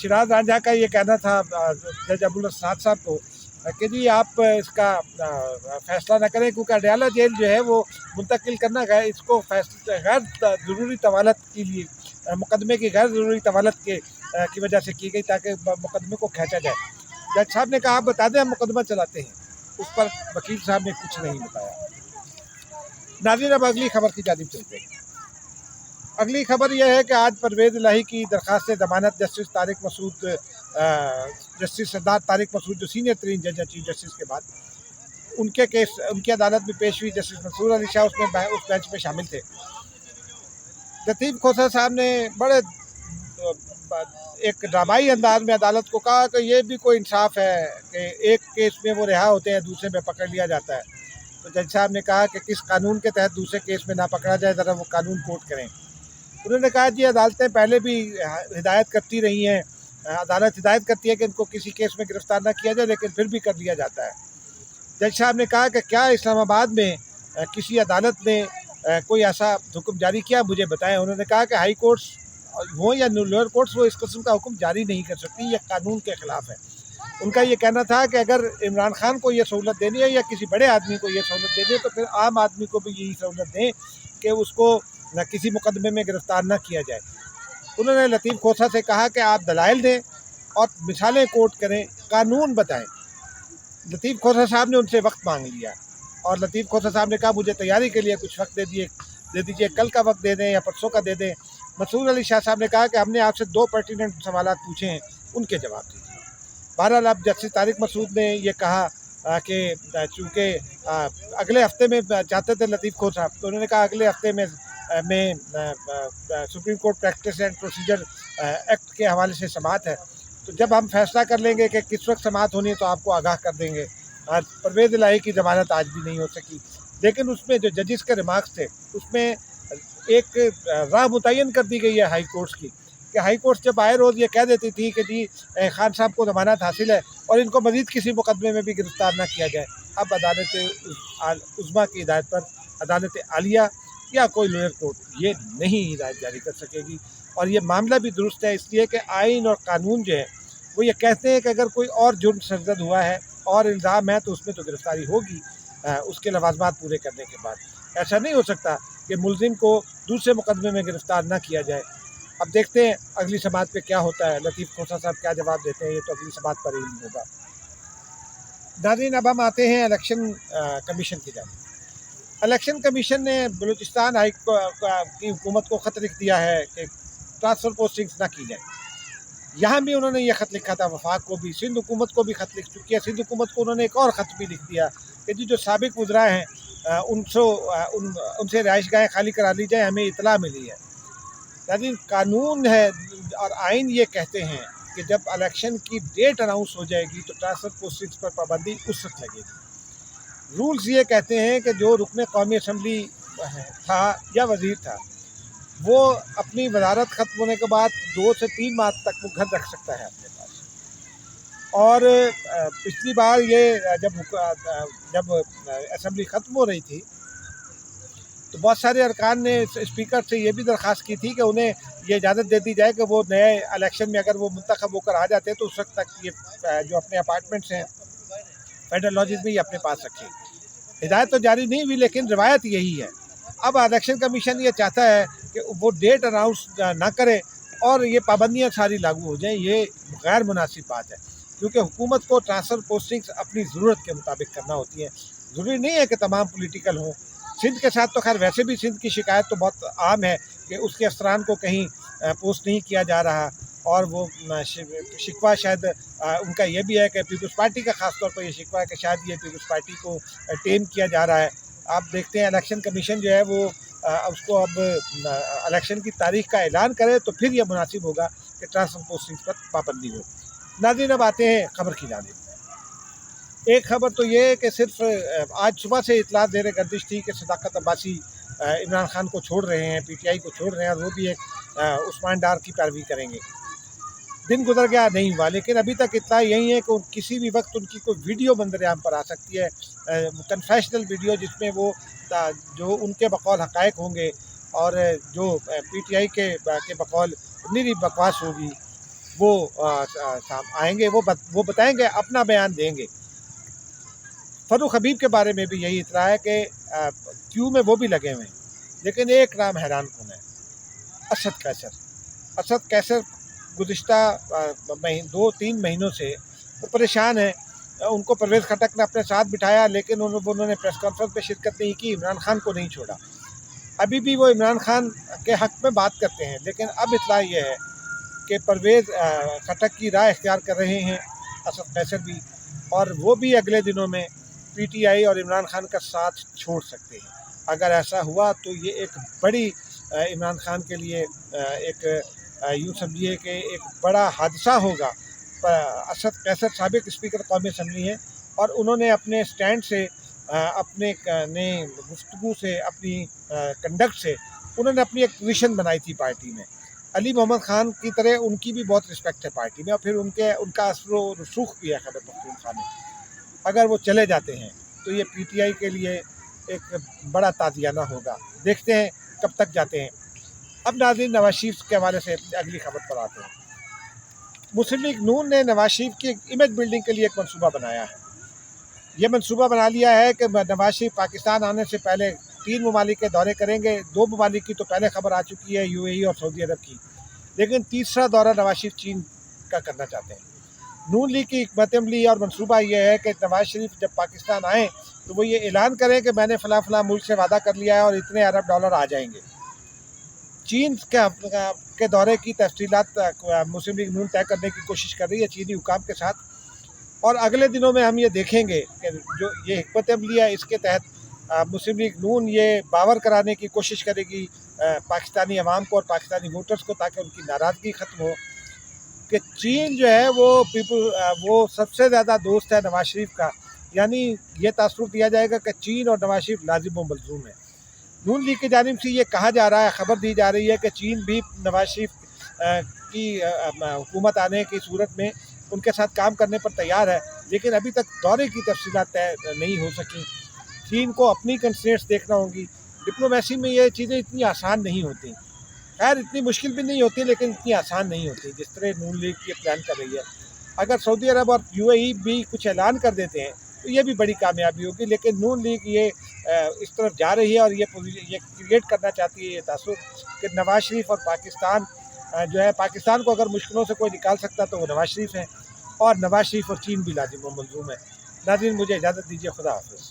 شیراز رانجھا کا یہ کہنا تھا جج ابو الاسناد صاحب کو کہ جی آپ اس کا فیصلہ نہ کریں کیونکہ اڈیالہ جیل جو ہے وہ منتقل کرنا ہے اس کو غیر ضروری طوالت کے لیے مقدمے کی غیر ضروری طوالت کی وجہ سے کی گئی تاکہ مقدمے کو کھینچا جائے. جج صاحب نے کہا آپ بتا دیں ہم مقدمہ چلاتے ہیں. اس پر وکیل صاحب نے کچھ نہیں بتایا. ناظرین اب اگلی خبر کی جانب چلتے ہیں. اگلی خبر یہ ہے کہ آج پرویز الہی کی درخواست ضمانت جسٹس سردار طارق مسعود جو سینئر ترین جج ہے چیف جسٹس کے بعد ان کی عدالت میں پیش ہوئی. جسٹس منصور علی شاہ اس بینچ میں شامل تھے. لطیف کھوسہ صاحب نے بڑے ایک ڈرامائی انداز میں عدالت کو کہا کہ یہ بھی کوئی انصاف ہے کہ ایک کیس میں وہ رہا ہوتے ہیں دوسرے میں پکڑ لیا جاتا ہے. تو جج صاحب نے کہا کہ کس قانون کے تحت دوسرے کیس میں نہ پکڑا جائے ذرا وہ قانون کوٹ کریں. انہوں نے کہا جی عدالتیں پہلے بھی ہدایت کرتی رہی ہیں, عدالت ہدایت کرتی ہے کہ ان کو کسی کیس میں گرفتار نہ کیا جائے لیکن پھر بھی کر لیا جاتا ہے. جج صاحب نے کہا کہ کیا اسلام آباد میں کسی عدالت نے کوئی ایسا حکم جاری کیا مجھے بتائیں. انہوں نے کہا کہ ہائی کورٹس ہوں یا لوئر کورٹس وہ اس قسم کا حکم جاری نہیں کر سکتی, یہ قانون کے خلاف ہے. ان کا یہ کہنا تھا کہ اگر عمران خان کو یہ سہولت دینی ہے یا کسی بڑے آدمی کو یہ سہولت دینی ہے تو پھر عام آدمی کو بھی یہی سہولت دیں کہ اس کو نہ کسی مقدمے میں گرفتار نہ کیا جائے. انہوں نے لطیف کھوسہ سے کہا کہ آپ دلائل دیں اور مثالیں کوٹ کریں, قانون بتائیں. لطیف کھوسہ صاحب نے ان سے وقت مانگ لیا اور لطیف کھوسہ صاحب نے کہا مجھے تیاری کے لیے کچھ وقت دے دیجیے, کل کا وقت دے دیں یا پرسوں کا دے دیں. منصور علی شاہ صاحب نے کہا کہ ہم نے آپ سے 2 پرٹیننٹ سوالات پوچھے ہیں ان کے جواب دیجیے. بہرحال اب جسٹس طارق مسعود نے یہ کہا کہ چونکہ اگلے ہفتے میں چاہتے تھے لطیف کھوسہ, تو انہوں نے کہا اگلے ہفتے میں supreme court practice and procedure act کے حوالے سے سماعت ہے, تو جب ہم فیصلہ کر لیں گے کہ کس وقت سماعت ہونی ہے تو آپ کو آگاہ کر دیں گے. پرویز الہی کی ضمانت آج بھی نہیں ہو سکی, لیکن اس میں جو ججز کے ریمارکس تھے اس میں ایک راہ متعین کر دی گئی ہے ہائی کورٹس کی کہ ہائی کورٹس جب آئے روز یہ کہہ دیتی تھی کہ جی خان صاحب کو ضمانت حاصل ہے اور ان کو مزید کسی مقدمے میں بھی گرفتار نہ کیا جائے. اب عدالت عظمیٰ کی ہدایت پر عدالت عالیہ یا کوئی لوئر کورٹ یہ نہیں ہدایت جاری کر سکے گی. اور یہ معاملہ بھی درست ہے اس لیے کہ آئین اور قانون جو ہے وہ یہ کہتے ہیں کہ اگر کوئی اور جرم سرزد ہوا ہے اور الزام ہے تو اس میں تو گرفتاری ہوگی اس کے لوازمات پورے کرنے کے بعد. ایسا نہیں ہو سکتا کہ ملزم کو دوسرے مقدمے میں گرفتار نہ کیا جائے. اب دیکھتے ہیں اگلی سماعت پہ کیا ہوتا ہے, لطیف کھوسہ صاحب کیا جواب دیتے ہیں, یہ تو اگلی سماعت پر علم ہوگا. ناظرین اب ہم آتے ہیں الیکشن کمیشن کی جانب. الیکشن کمیشن نے بلوچستان کی حکومت کو خط لکھ دیا ہے کہ ٹرانسفر پوسٹنگز نہ کی جائیں. یہاں بھی انہوں نے یہ خط لکھا تھا, وفاق کو بھی, سندھ حکومت کو بھی خط لکھ چکی ہے. سندھ حکومت کو انہوں نے ایک اور خط بھی لکھ دیا کہ جی جو سابق وزراء ہیں ان سے رہائش گاہیں خالی کرا لی جائیں, ہمیں اطلاع ملی ہے. لیکن قانون ہے اور آئین یہ کہتے ہیں کہ جب الیکشن کی ڈیٹ اناؤنس ہو جائے گی تو ٹرانسفر پوسٹنگز پر پابندی اس وقت لگے گی. رولز یہ کہتے ہیں کہ جو رکن قومی اسمبلی تھا یا وزیر تھا وہ اپنی وزارت ختم ہونے کے بعد 2 سے 3 ماہ تک وہ گھر رکھ سکتا ہے اپنے پاس. اور پچھلی بار یہ جب اسمبلی ختم ہو رہی تھی تو بہت سارے ارکان نے اسپیکر سے یہ بھی درخواست کی تھی کہ انہیں یہ اجازت دے دی جائے کہ وہ نئے الیکشن میں اگر وہ منتخب ہو کر آ جاتے تو اس وقت تک یہ جو اپنے اپارٹمنٹس ہیں فیڈرل لاجز میں یہ اپنے پاس رکھیں. ہدایت تو جاری نہیں ہوئی لیکن روایت یہی ہے. اب الیکشن کمیشن یہ چاہتا ہے کہ وہ ڈیٹ اناؤنس نہ کرے اور یہ پابندیاں ساری لاگو ہو جائیں. یہ غیر مناسب بات ہے کیونکہ حکومت کو ٹرانسفر پوسٹنگز اپنی ضرورت کے مطابق کرنا ہوتی ہیں. ضروری نہیں ہے کہ تمام پولیٹیکل ہوں. سندھ کے ساتھ تو خیر ویسے بھی سندھ کی شکایت تو بہت عام ہے کہ اس کے افسران کو کہیں پوسٹ نہیں کیا جا رہا, اور وہ شکوہ شاید ان کا یہ بھی ہے کہ پیپلز پارٹی کا خاص طور پر یہ شکوہ ہے کہ شاید یہ پیپلز پارٹی کو ٹیم کیا جا رہا ہے. آپ دیکھتے ہیں الیکشن کمیشن جو ہے وہ اس کو اب الیکشن کی تاریخ کا اعلان کرے تو پھر یہ مناسب ہوگا کہ ٹرانسفر پوسٹنگ پر پابندی ہو. ناظرین اب آتے ہیں خبر کی جانب. ایک خبر تو یہ ہے کہ صرف آج صبح سے اطلاع زیر گردش تھی کہ صداقت عباسی عمران خان کو چھوڑ رہے ہیں, پی ٹی آئی کو چھوڑ رہے ہیں, اور وہ بھی ایک عثمان ڈار کی پیروی کریں گے. دن گزر گیا نہیں ہوا, لیکن ابھی تک اطلاع یہی ہے کہ کسی بھی وقت ان کی کوئی ویڈیو منظر عام پر آ سکتی ہے, کنفیشنل ویڈیو, جس میں وہ جو ان کے بقول حقائق ہوں گے اور جو پی ٹی آئی کے بقول نیری بکواس ہوگی. وہ آئیں گے، وہ بتائیں گے، اپنا بیان دیں گے۔ فروخ حبیب کے بارے میں بھی یہی اطلاع ہے کہ کیو میں وہ بھی لگے ہوئے ہیں، لیکن ایک نام حیران کن ہے، اسد قیصر۔ اسد قیصر گزشتہ 2-3 مہینوں سے وہ پریشان ہیں۔ ان کو پرویز خٹک نے اپنے ساتھ بٹھایا، لیکن انہوں نے پریس کانفرنس میں شرکت نہیں کی، عمران خان کو نہیں چھوڑا۔ ابھی بھی وہ عمران خان کے حق میں بات کرتے ہیں، لیکن اب اطلاع یہ ہے کہ پرویز خٹک کی راہ اختیار کر رہے ہیں اسد قیصر بھی، اور وہ بھی اگلے دنوں میں پی ٹی آئی اور عمران خان کا ساتھ چھوڑ سکتے ہیں۔ اگر ایسا ہوا تو یہ ایک بڑی عمران خان کے لیے ایک یوں سمجھیے کہ ایک بڑا حادثہ ہوگا۔ اسد قیصر سابق اسپیکر قومی اسمبلی ہیں، اور انہوں نے اپنے سٹینڈ سے، اپنے گفتگو سے، اپنی کنڈکٹ سے انہوں نے اپنی ایک پوزیشن بنائی تھی پارٹی میں۔ علی محمد خان کی طرح ان کی بھی بہت رسپیکٹ ہے پارٹی میں، اور پھر ان کا اثر و رسوخ بھی ہے خیبر پختونخوا میں۔ اگر وہ چلے جاتے ہیں تو یہ پی ٹی آئی کے لیے ایک بڑا تازیانہ ہوگا۔ دیکھتے ہیں کب تک جاتے ہیں۔ اب ناظرین، نواز شریف کے حوالے سے اگلی خبر پر آتے ہیں۔ مسلم لیگ نون نے نواز شریف کی امیج بلڈنگ کے لیے ایک منصوبہ بنایا ہے۔ یہ منصوبہ بنا لیا ہے کہ نواز شریف پاکستان آنے سے پہلے 3 ممالک کے دورے کریں گے۔ 2 ممالک کی تو پہلے خبر آ چکی ہے، یو اے ای اور سعودی عرب کی، لیکن تیسرا دورہ نواز شریف چین کا کرنا چاہتے ہیں۔ نون لیگ کی حکمت عملی اور منصوبہ یہ ہے کہ نواز شریف جب پاکستان آئیں تو وہ یہ اعلان کریں کہ میں نے فلاں فلاں ملک سے وعدہ کر لیا ہے اور اتنے ارب ڈالر آ جائیں گے۔ چین کے دورے کی تفصیلات مسلم لیگ نون طے کرنے کی کوشش کر رہی ہے چینی حکام کے ساتھ، اور اگلے دنوں میں ہم یہ دیکھیں گے کہ جو یہ حکمت عملی ہے اس کے تحت مسلم لیگ نون یہ باور کرانے کی کوشش کرے گی پاکستانی عوام کو اور پاکستانی ووٹرز کو، تاکہ ان کی ناراضگی ختم ہو کہ چین جو ہے وہ سب سے زیادہ دوست ہے نواز شریف کا، یعنی یہ تاثر دیا جائے گا کہ چین اور نواز شریف لازم و ملزوم ہیں۔ نون لیگ کی جانب سے یہ کہا جا رہا ہے، خبر دی جا رہی ہے کہ چین بھی نواز شریف کی حکومت آنے کی صورت میں ان کے ساتھ کام کرنے پر تیار ہے، لیکن ابھی تک دورے کی تفصیلات طے نہیں ہو سکیں۔ چین کو اپنی کنسٹرینٹس دیکھنا ہوں گی۔ ڈپلومیسی میں یہ چیزیں اتنی آسان نہیں ہوتی، خیر اتنی مشکل بھی نہیں ہوتی، لیکن اتنی آسان نہیں ہوتی جس طرح نون لیگ یہ پلان کر رہی ہے۔ اگر سعودی عرب اور یو اے ای بھی کچھ اعلان کر دیتے ہیں تو یہ بھی بڑی کامیابی ہوگی، لیکن نون لیگ یہ اس طرف جا رہی ہے اور یہ کریٹ کرنا چاہتی ہے یہ تاثر کہ نواز شریف اور پاکستان جو ہے، پاکستان کو اگر مشکلوں سے کوئی نکال سکتا تو وہ نواز شریف ہیں، اور نواز شریف اور چین بھی لازم و ملزوم ہے۔ ناظرین، مجھے اجازت دیجیے، خدا حافظ۔